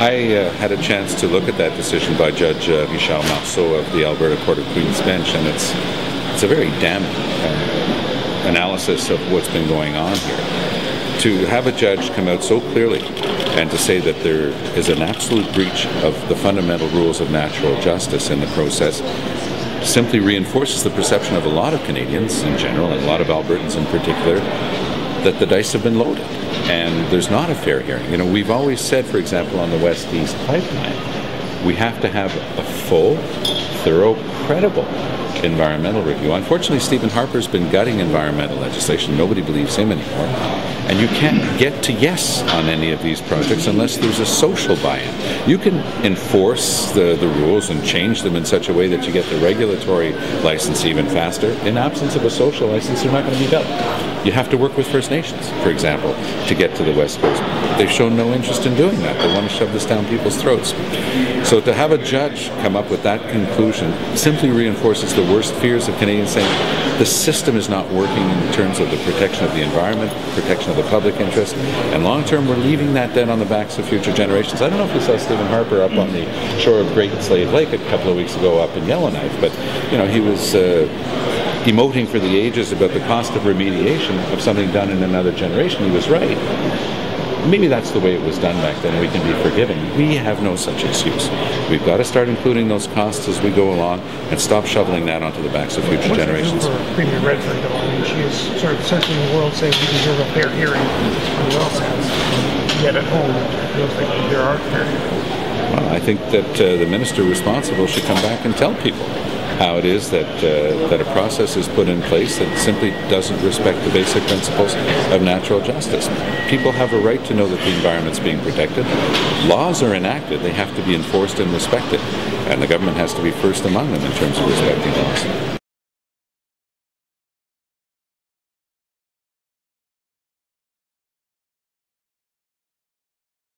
had a chance to look at that decision by Judge Michel Marceau of the Alberta Court of Queen's Bench, and it's a very damning analysis of what's been going on here. To have a judge come out so clearly and to say that there is an absolute breach of the fundamental rules of natural justice in the process simply reinforces the perception of a lot of Canadians in general, and a lot of Albertans in particular, that the dice have been loaded and there's not a fair hearing. You know, we've always said, for example, on the West-East pipeline, we have to have a full, thorough, credible environmental review. Unfortunately, Stephen Harper's been gutting environmental legislation. Nobody believes him anymore. And you can't get to yes on any of these projects unless there's a social buy-in. You can enforce the rules and change them in such a way that you get the regulatory license even faster. In absence of a social license, they're not going to be built. You have to work with First Nations, for example, to get to the West Coast. They've shown no interest in doing that. They want to shove this down people's throats. So to have a judge come up with that conclusion simply reinforces the worst fears of Canadians, saying the system is not working in terms of the protection of the environment, protection of the public interest, and long term we're leaving that debt on the backs of future generations. I don't know if you saw Stephen Harper up on the shore of Great Slave Lake a couple of weeks ago up in Yellowknife, but you know, he was emoting for the ages about the cost of remediation of something done in another generation. He was right. Maybe that's the way it was done back then. We can be forgiving. We have no such excuse. We've got to start including those costs as we go along and stop shoveling that onto the backs of future generations. For Premier Redford, though, I mean, she is sort of searching the world saying we deserve a fair hearing on the oil sands. Yet at home, it feels like there aren't fair hearings. Well, I think that the minister responsible should come back and tell people how it is that that a process is put in place that simply doesn't respect the basic principles of natural justice. People have a right to know that the environment's being protected. Laws are enacted, they have to be enforced and respected, and the government has to be first among them in terms of respecting laws.